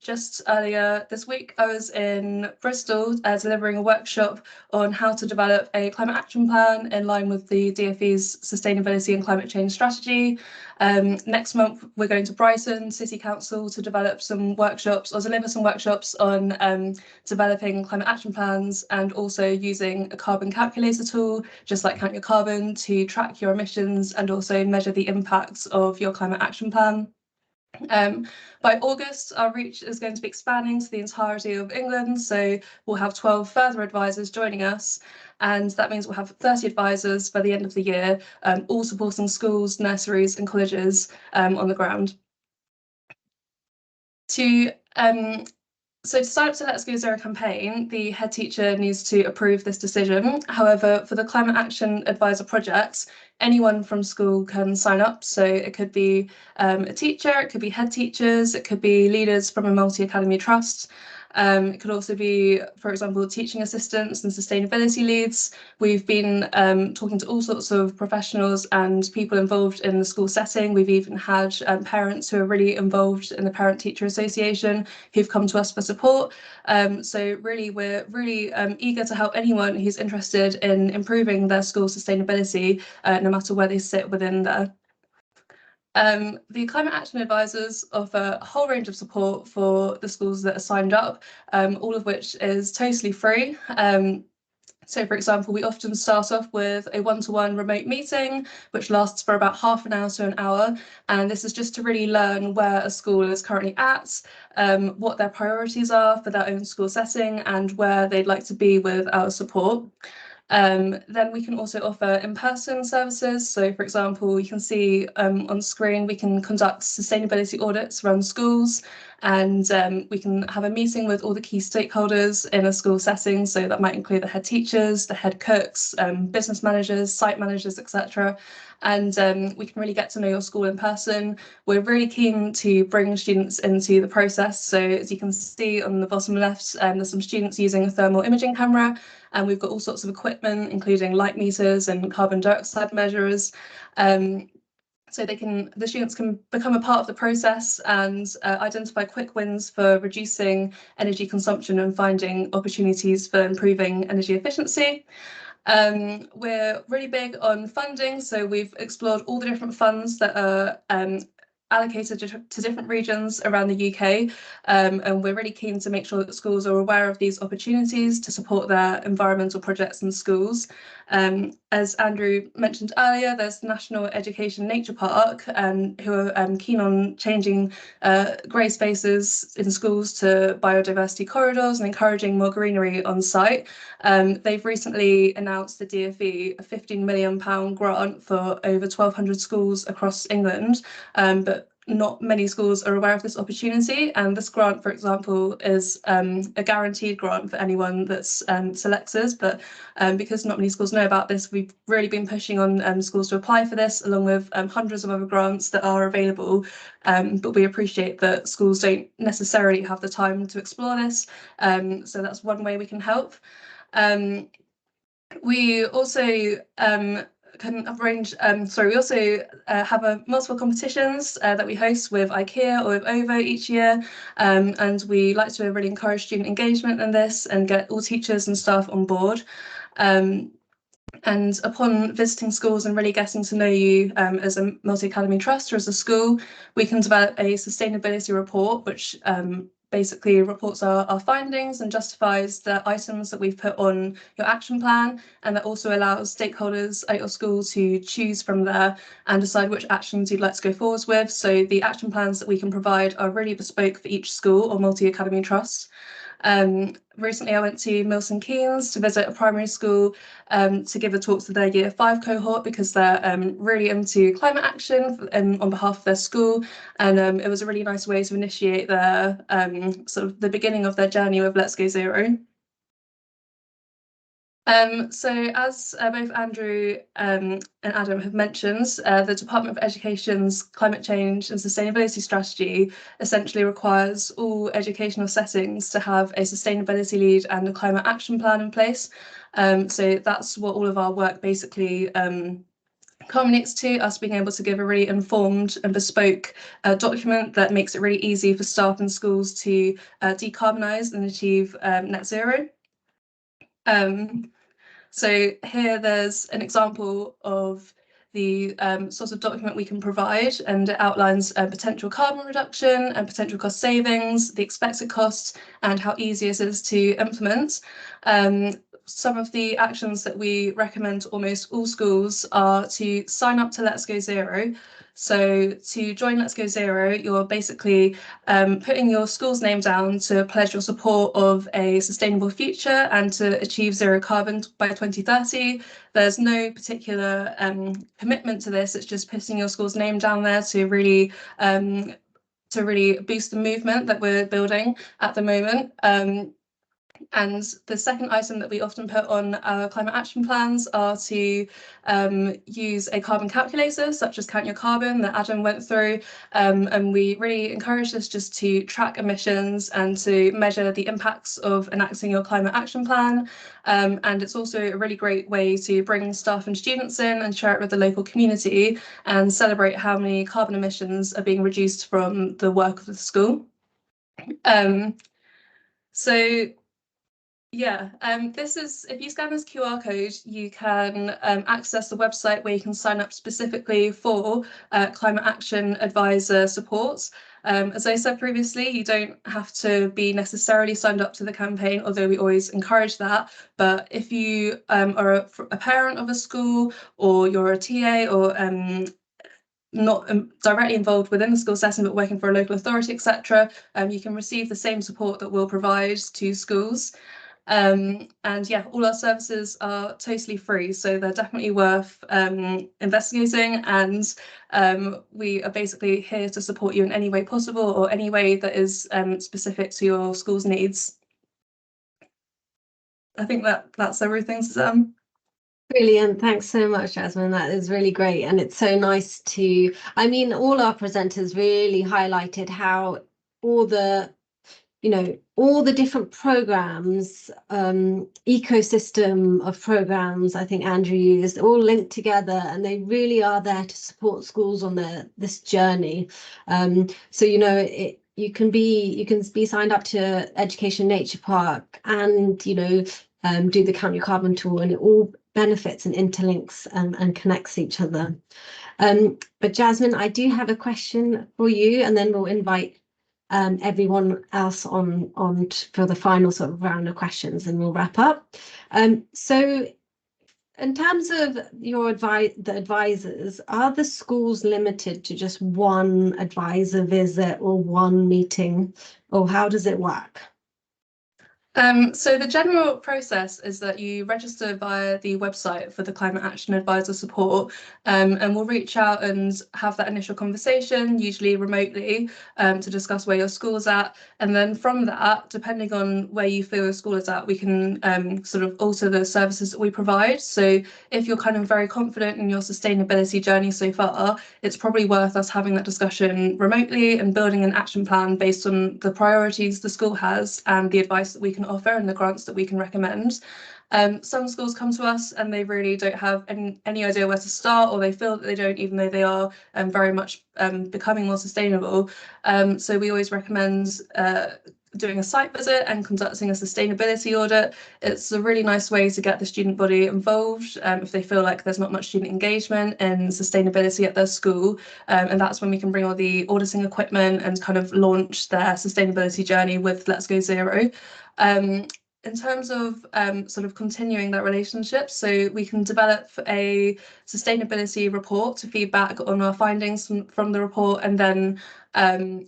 Just earlier this week, I was in Bristol delivering a workshop on how to develop a climate action plan in line with the DfE's sustainability and climate change strategy. Next month, we're going to Brighton City Council to develop some workshops or deliver some workshops on developing climate action plans and also using a carbon calculator tool, just like Count Your Carbon, to track your emissions and also measure the impacts of your climate action plan. By August, our reach is going to be expanding to the entirety of England, so we'll have 12 further advisors joining us, and that means we'll have 30 advisors by the end of the year, all supporting schools, nurseries and colleges on the ground. So to sign up to Let's Go Zero campaign, the head teacher needs to approve this decision. However, for the Climate Action Advisor projects, anyone from school can sign up. So it could be a teacher, it could be head teachers, it could be leaders from a multi-academy trust. It could also be, for example, teaching assistants and sustainability leads. We've been talking to all sorts of professionals and people involved in the school setting. We've even had parents who are really involved in the Parent-Teacher Association who've come to us for support. So really, we're really eager to help anyone who's interested in improving their school sustainability, no matter where they sit within there. The Climate Action Advisors offer a whole range of support for the schools that are signed up, all of which is totally free. So, for example, we often start off with a one-to-one remote meeting, which lasts for about half an hour to an hour. And this is just to really learn where a school is currently at, what their priorities are for their own school setting, and where they'd like to be with our support. Then we can also offer in-person services. So, for example, you can see on screen, we can conduct sustainability audits around schools, and we can have a meeting with all the key stakeholders in a school setting. So that might include the head teachers, the head cooks, business managers, site managers, etc. And we can really get to know your school in person. We're really keen to bring students into the process. So as you can see on the bottom left, there's some students using a thermal imaging camera, and we've got all sorts of equipment, including light meters and carbon dioxide measurers. So the students can become a part of the process and identify quick wins for reducing energy consumption and finding opportunities for improving energy efficiency. We're really big on funding, so we've explored all the different funds that are allocated to different regions around the UK, and we're really keen to make sure that schools are aware of these opportunities to support their environmental projects in schools. As Andrew mentioned earlier, there's the National Education Nature Park, who are keen on changing grey spaces in schools to biodiversity corridors and encouraging more greenery on site. They've recently announced the DfE a £15 million grant for over 1,200 schools across England, but not many schools are aware of this opportunity, and this grant, for example, is a guaranteed grant for anyone that's selects us, but because not many schools know about this, we've really been pushing on schools to apply for this, along with hundreds of other grants that are available, but we appreciate that schools don't necessarily have the time to explore this, so that's one way we can help. We also can arrange, we also have multiple competitions that we host with IKEA or with OVO each year, and we like to really encourage student engagement in this and get all teachers and staff on board. And upon visiting schools and really getting to know you as a multi-academy trust or as a school, we can develop a sustainability report, which basically reports our findings and justifies the items that we've put on your action plan, and that also allows stakeholders at your school to choose from there and decide which actions you'd like to go forwards with. So the action plans that we can provide are really bespoke for each school or multi-academy trust. Recently I went to Milton Keynes to visit a primary school to give a talk to their Year 5 cohort, because they're really into climate action on behalf of their school, and it was a really nice way to initiate their sort of the beginning of their journey with Let's Go Zero. So as both Andrew and Adam have mentioned, the Department of Education's climate change and sustainability strategy essentially requires all educational settings to have a sustainability lead and a climate action plan in place. So that's what all of our work basically culminates to, us being able to give a really informed and bespoke document that makes it really easy for staff and schools to decarbonise and achieve net zero. So here there's an example of the sort of document we can provide, and it outlines potential carbon reduction and potential cost savings, the expected costs, and how easy it is to implement. Some of the actions that we recommend to almost all schools are to sign up to Let's Go Zero. So to join Let's Go Zero, you're basically putting your school's name down to pledge your support of a sustainable future and to achieve zero carbon by 2030. There's no particular commitment to this. It's just putting your school's name down there to really boost the movement that we're building at the moment. And the second item that we often put on our climate action plans are to use a carbon calculator, such as Count Your Carbon that Adam went through. And we really encourage this just to track emissions and to measure the impacts of enacting your climate action plan. And it's also a really great way to bring staff and students in and share it with the local community and celebrate how many carbon emissions are being reduced from the work of the school. Yeah, this is, if you scan this QR code, you can access the website where you can sign up specifically for climate action advisor support. As I said previously, you don't have to be necessarily signed up to the campaign, although we always encourage that. But if you are a parent of a school, or you're a TA, or not directly involved within the school setting but working for a local authority, etc., you can receive the same support that we'll provide to schools. And yeah, all our services are totally free, so they're definitely worth investigating, and we are basically here to support you in any way possible, or any way that is specific to your school's needs. I think that's everything, Suzanne. Brilliant. Thanks so much, Jasmine. That is really great. And it's so nice to, I mean, all our presenters really highlighted how all the different programs, ecosystem of programs, I think Andrew used, all linked together, and they really are there to support schools on this journey. So, you can be signed up to Education Nature Park and, do the Count Your Carbon tour, and it all benefits and interlinks and connects each other. But Jasmine, I do have a question for you, and then we'll invite everyone else on for the final sort of round of questions, and we'll wrap up. So in terms of the advisors, are the schools limited to just one advisor visit or one meeting, or how does it work? So the general process is that you register via the website for the Climate Action Advisor support, and we'll reach out and have that initial conversation, usually remotely, to discuss where your school's at. And then from that, depending on where you feel your school is at, we can sort of alter the services that we provide. So if you're kind of very confident in your sustainability journey so far, it's probably worth us having that discussion remotely and building an action plan based on the priorities the school has and the advice that we can offer and the grants that we can recommend. Some schools come to us and they really don't have any idea where to start, or they feel that they don't, even though they are very much becoming more sustainable. So we always recommend doing a site visit and conducting a sustainability audit. It's a really nice way to get the student body involved if they feel like there's not much student engagement in sustainability at their school. And that's when we can bring all the auditing equipment and kind of launch their sustainability journey with Let's Go Zero. In terms of sort of continuing that relationship, so we can develop a sustainability report to feedback on our findings from the report, and then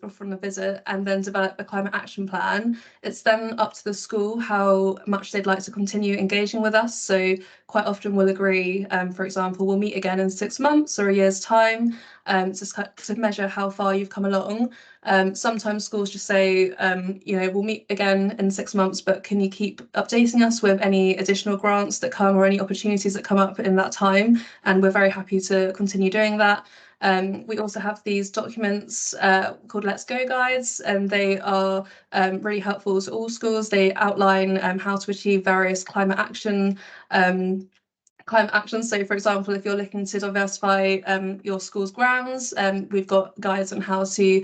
or from the visit, and then develop a climate action plan. It's then up to the school how much they'd like to continue engaging with us. So quite often we'll agree, for example, we'll meet again in 6 months or a year's time to measure how far you've come along. Sometimes schools just say, you know, we'll meet again in 6 months, but can you keep updating us with any additional grants that come or any opportunities that come up in that time? And we're very happy to continue doing that. We also have these documents called Let's Go guides, and they are really helpful to all schools. They outline how to achieve various climate action. So for example, if you're looking to diversify your school's grounds, we've got guides on how to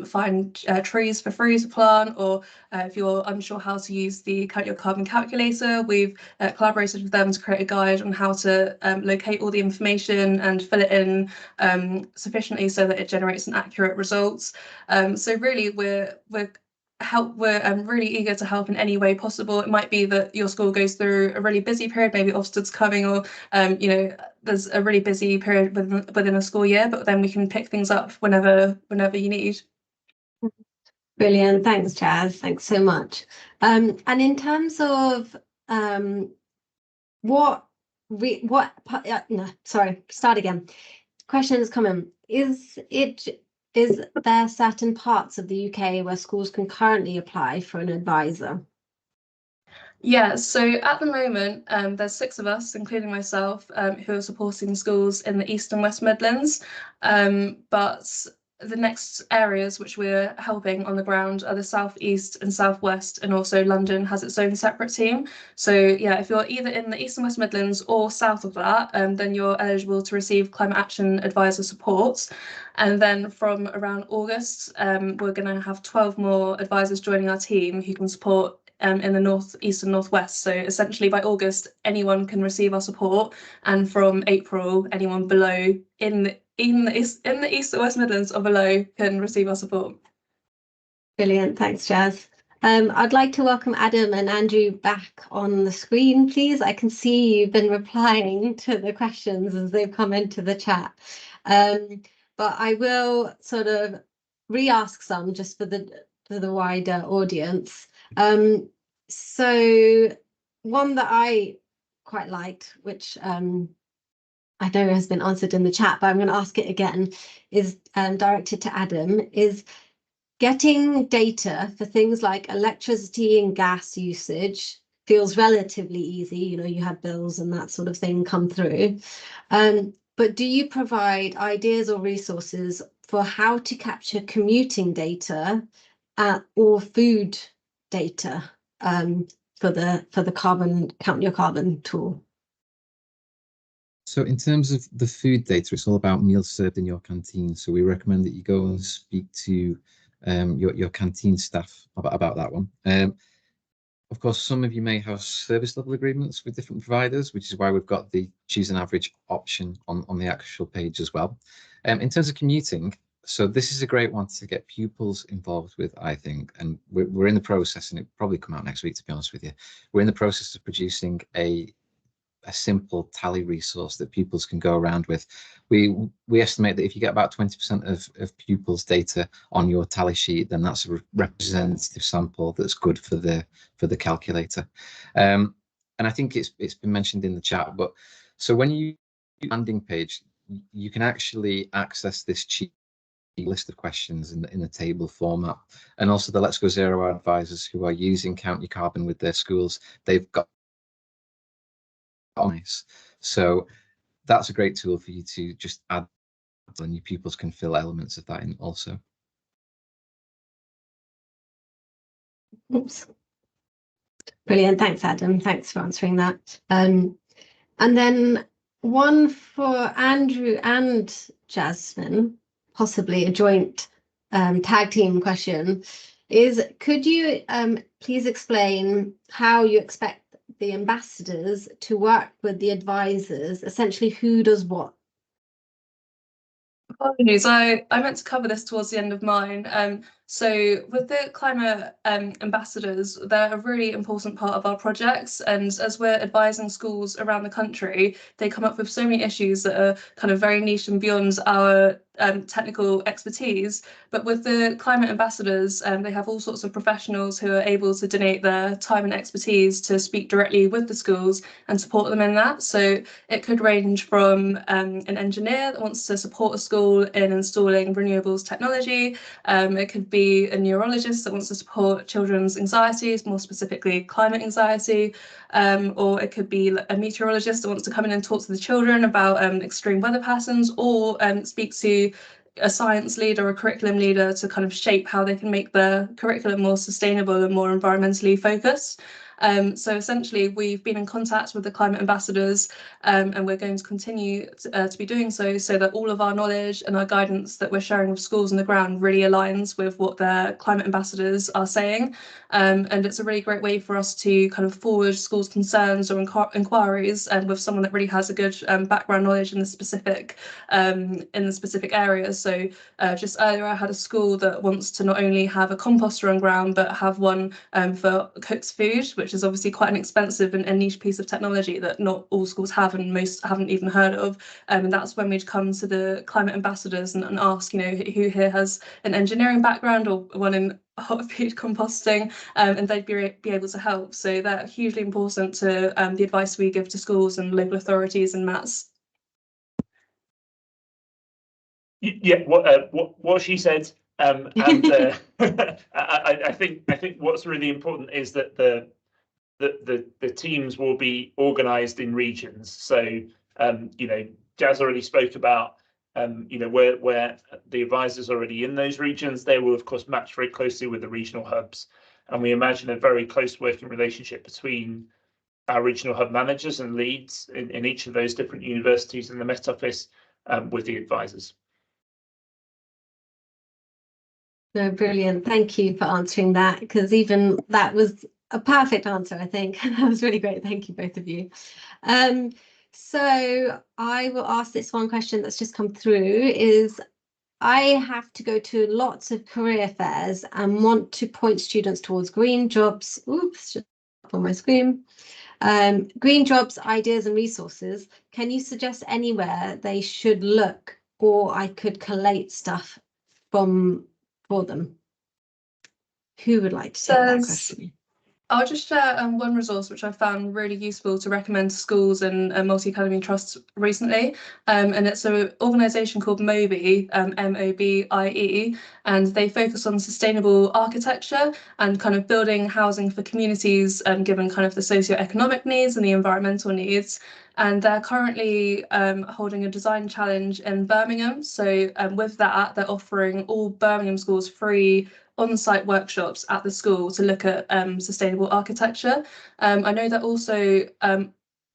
find trees for free to plant, or if you're unsure how to use the Count Your Carbon calculator, we've collaborated with them to create a guide on how to locate all the information and fill it in sufficiently so that it generates an accurate results. So really we're really eager to help in any way possible. It might be that your school goes through a really busy period, maybe Ofsted's coming, or you know, there's a really busy period within a school year, but then we can pick things up whenever you need. Brilliant, thanks Jazz, thanks so much. And in terms of question has come in. Is there certain parts of the UK where schools can currently apply for an advisor? Yeah, so at the moment, there's 6 of us, including myself, who are supporting schools in the East and West Midlands. But the next areas which we're helping on the ground are the South East and South West, and also London has its own separate team. So yeah, if you're either in the East and West Midlands or south of that, then you're eligible to receive Climate Action Advisor support. And then from around August, we're going to have 12 more advisors joining our team who can support in the North East and North West. So essentially by August, anyone can receive our support, and from April, anyone below in the East and West Midlands or below can receive our support. Brilliant, thanks Jazz. I'd like to welcome Adam and Andrew back on the screen, please. I can see you've been replying to the questions as they've come into the chat. But I will sort of re-ask some just for the wider audience. So one that I quite liked, which I know has been answered in the chat, but I'm going to ask it again, is directed to Adam, is getting data for things like electricity and gas usage feels relatively easy. You know, you have bills and that sort of thing come through. But do you provide ideas or resources for how to capture commuting data or food data for the carbon Count Your Carbon tool? So in terms of the food data, it's all about meals served in your canteen. So we recommend that you go and speak to your canteen staff about that one. Of course, some of you may have service level agreements with different providers, which is why we've got the choose an average option on the actual page as well. In terms of commuting, so this is a great one to get pupils involved with, I think, and we're in the process, and it'll probably come out next week, to be honest with you. We're in the process of producing a a simple tally resource that pupils can go around with. We estimate that if you get about 20% of pupils' data on your tally sheet, then that's a representative sample that's good for the calculator. And I think it's been mentioned in the chat, but so when you do landing page, you can actually access this cheat list of questions in the table format, and also the Let's Go Zero advisors who are using Count Your Carbon with their schools, they've got nice. So that's a great tool for you to just add, and your pupils can fill elements of that in also. Oops. Brilliant. Thanks, Adam. Thanks for answering that. And then one for Andrew and Jasmine, possibly a joint tag team question, is could you please explain how you expect the ambassadors to work with the advisors? Essentially, who does what? Apologies, I meant to cover this towards the end of mine. So with the climate ambassadors, they're a really important part of our projects, and as we're advising schools around the country, they come up with so many issues that are kind of very niche and beyond our technical expertise. But with the climate ambassadors, they have all sorts of professionals who are able to donate their time and expertise to speak directly with the schools and support them in that. So it could range from an engineer that wants to support a school in installing renewables technology. It could be a neurologist that wants to support children's anxieties, more specifically climate anxiety, or it could be a meteorologist that wants to come in and talk to the children about extreme weather patterns, or speak to a science leader or a curriculum leader to kind of shape how they can make the curriculum more sustainable and more environmentally focused. So essentially, we've been in contact with the climate ambassadors, and we're going to continue to be doing so that all of our knowledge and our guidance that we're sharing with schools on the ground really aligns with what their climate ambassadors are saying. And it's a really great way for us to kind of forward schools' concerns or inquiries with someone that really has a good background knowledge in the specific areas. So just earlier, I had a school that wants to not only have a composter on ground, but have one for cooked food, which is obviously quite an expensive and niche piece of technology that not all schools have and most haven't even heard of. And that's when we'd come to the climate ambassadors and ask, you know, who here has an engineering background or one in hot food composting, and they'd be able to help. So they're hugely important to the advice we give to schools and local authorities and MATs. Yeah, what she said, and I think what's really important is that the teams will be organised in regions. So you know, Jazz already spoke about you know, where the advisors are already in those regions. They will of course match very closely with the regional hubs, and we imagine a very close working relationship between our regional hub managers and leads in each of those different universities in the Met Office with the advisors. No, brilliant. Thank you for answering that, because even that was a perfect answer, I think. That was really great. Thank you, both of you. So I will ask this one question that's just come through is, I have to go to lots of career fairs and want to point students towards green jobs. Oops, just up on my screen. Green jobs, ideas and resources. Can you suggest anywhere they should look, or I could collate stuff for them? Who would like to take that question? I'll just share one resource which I found really useful to recommend to schools and multi-academy trusts recently, and it's an organisation called MOBIE, MOBIE, and they focus on sustainable architecture and kind of building housing for communities, given kind of the socio-economic needs and the environmental needs. And they're currently holding a design challenge in Birmingham. So with that, they're offering all Birmingham schools free on-site workshops at the school to look at sustainable architecture. I know they're also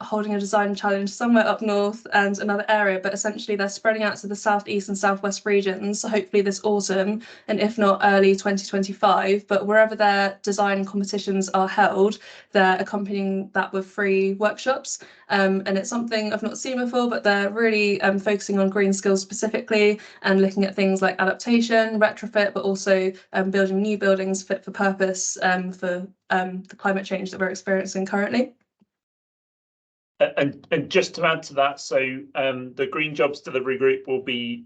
holding a design challenge somewhere up north and another area, but essentially they're spreading out to the southeast and southwest regions, so hopefully this autumn, and if not early 2025, but wherever their design competitions are held, they're accompanying that with free workshops. And it's something I've not seen before, but they're really focusing on green skills specifically and looking at things like adaptation, retrofit, but also building new buildings fit for purpose for the climate change that we're experiencing currently. And just to add to that, so the Green Jobs Delivery Group will be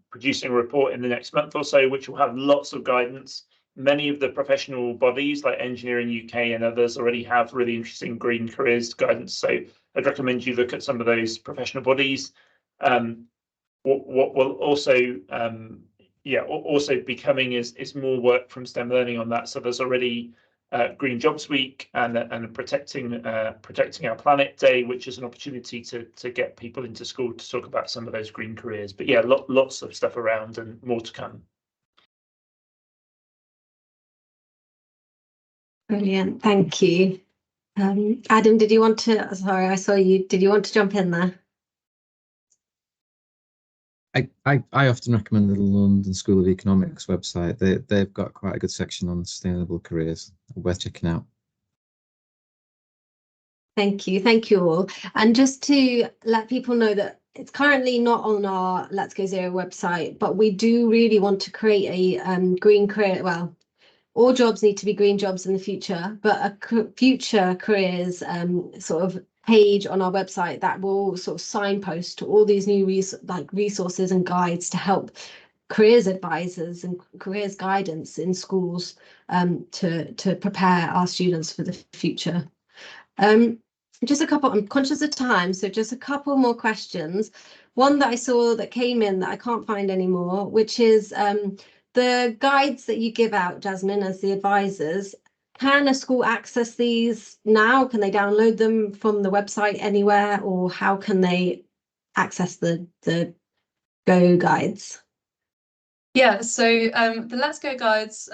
producing a report in the next month or so, which will have lots of guidance. Many of the professional bodies like Engineering UK and others already have really interesting green careers guidance. So I'd recommend you look at some of those professional bodies. What will also also be coming is more work from STEM Learning on that. So there's already Green Jobs Week and protecting our planet day, which is an opportunity to get people into school to talk about some of those green careers. But yeah, lots of stuff around and more to come. Brilliant, thank you. Adam, did you want to? Sorry, I saw you. Did you want to jump in there? I often recommend the London School of Economics website. They've got quite a good section on sustainable careers, worth checking out. Thank you all. And just to let people know that it's currently not on our Let's Go Zero website, but we do really want to create a green career. Well, all jobs need to be green jobs in the future, but a future careers sort of page on our website that will sort of signpost to all these new resources and guides to help careers advisors and careers guidance in schools to prepare our students for the future. Just a couple, I'm conscious of time, so just a couple more questions. One that I saw that came in that I can't find anymore, which is the guides that you give out, Jasmine, as the advisors. Can a school access these now? Can they download them from the website anywhere, or how can they access the Go guides? Yeah, so the Let's Go guides,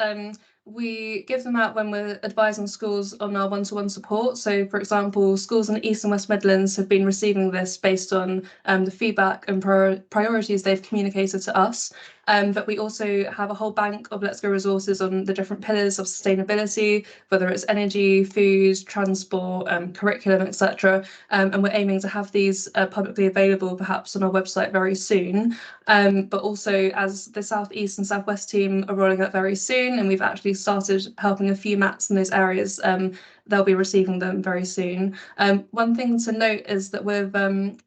we give them out when we're advising schools on our one-to-one support. So, for example, schools in the East and West Midlands have been receiving this based on the feedback and priorities they've communicated to us. But we also have a whole bank of Let's Go resources on the different pillars of sustainability, whether it's energy, food, transport, curriculum, etc. And we're aiming to have these publicly available perhaps on our website very soon. But also, as the South East and South West team are rolling out very soon, and we've actually started helping a few mats in those areas, they'll be receiving them very soon. One thing to note is that with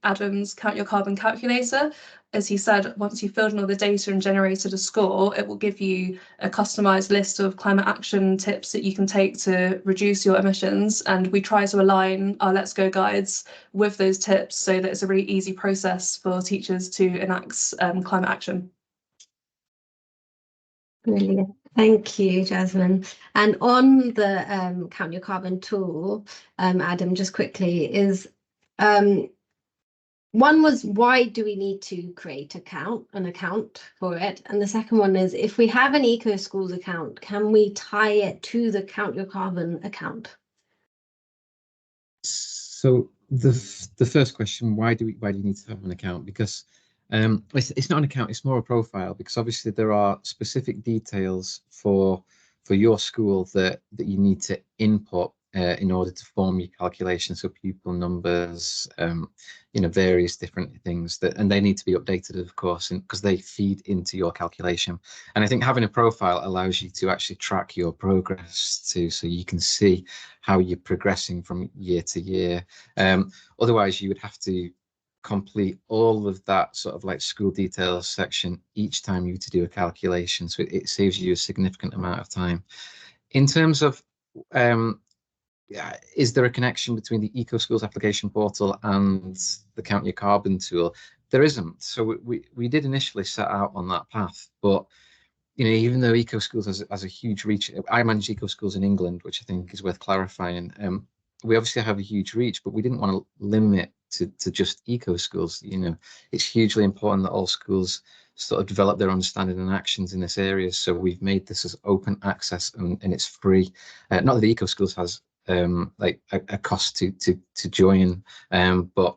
Adam's Count Your Carbon calculator, as he said, once you've filled in all the data and generated a score, it will give you a customized list of climate action tips that you can take to reduce your emissions. And we try to align our Let's Go guides with those tips so that it's a really easy process for teachers to enact climate action. Brilliant. Thank you, Jasmine. And on the Count Your Carbon tool, Adam, just quickly, is one was, why do we need to create an account for it? And the second one is, if we have an EcoSchools account, can we tie it to the Count Your Carbon account? So the first question, why do you need to have an account? Because it's not an account, it's more a profile, because obviously there are specific details for your school that you need to input in order to form your calculations, so pupil numbers, various different things and they need to be updated, of course, because they feed into your calculation. And I think having a profile allows you to actually track your progress too, so you can see how you're progressing from year to year. Otherwise, you would have to complete all of that sort of like school details section each time you to do a calculation, so it saves you a significant amount of time. In terms of is there a connection between the EcoSchools application portal and the Count Your Carbon tool? There isn't. So we did initially set out on that path, but even though EcoSchools has a huge reach, I manage EcoSchools in England, which I think is worth clarifying. We obviously have a huge reach, but we didn't want to limit to just EcoSchools. It's hugely important that all schools sort of develop their understanding and actions in this area. So we've made this as open access and it's free. Not that the EcoSchools has like a cost to join, but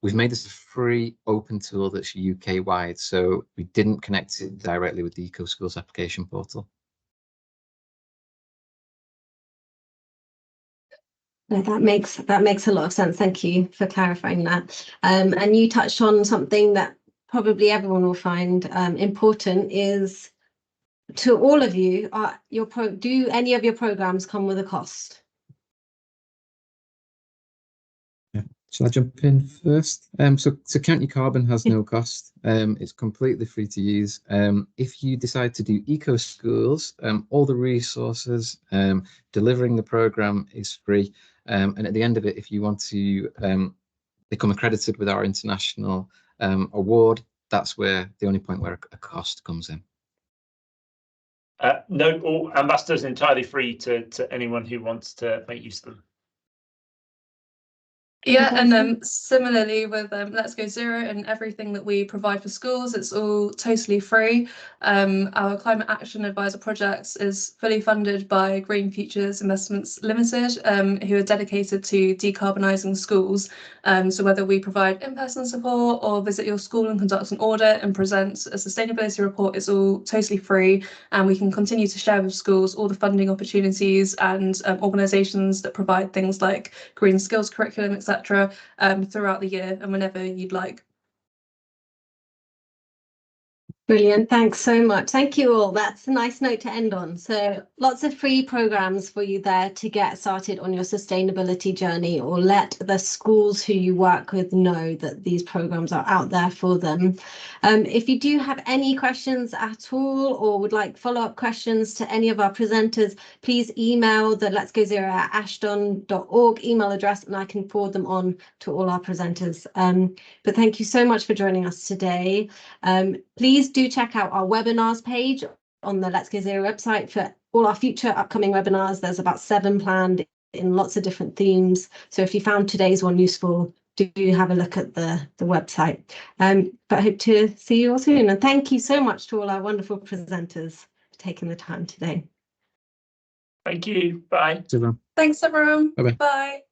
we've made this a free open tool that's UK wide, so we didn't connect it directly with the EcoSchools application portal. No, that makes a lot of sense. Thank you for clarifying that. And you touched on something that probably everyone will find important, is to all of you, do any of your programs come with a cost? Shall I jump in first? So Count Your Carbon has no cost. It's completely free to use. If you decide to do EcoSchools, all the resources, delivering the program is free. And at the end of it, if you want to become accredited with our international award, that's where the only point where a cost comes in. No, all ambassadors entirely free to anyone who wants to make use of them. Yeah, and similarly with Let's Go Zero and everything that we provide for schools, it's all totally free. Our Climate Action Advisor projects is fully funded by Green Futures Investments Limited, who are dedicated to decarbonising schools. So whether we provide in-person support or visit your school and conduct an audit and present a sustainability report, it's all totally free, and we can continue to share with schools all the funding opportunities and organisations that provide things like green skills curriculum, etc. Throughout the year and whenever you'd like. Brilliant. Thanks so much. Thank you all. That's a nice note to end on. So lots of free programs for you there to get started on your sustainability journey, or let the schools who you work with know that these programs are out there for them. If you do have any questions at all or would like follow-up questions to any of our presenters, please email the Let's Go Zero at ashton.org email address, and I can forward them on to all our presenters. But thank you so much for joining us today. Please do check out our webinars page on the Let's Go Zero website for all our future upcoming webinars. There's about 7 planned in lots of different themes. So if you found today's one useful, do have a look at the website. But I hope to see you all soon. And thank you so much to all our wonderful presenters for taking the time today. Thank you. Bye. Thanks, everyone. Bye-bye. Bye.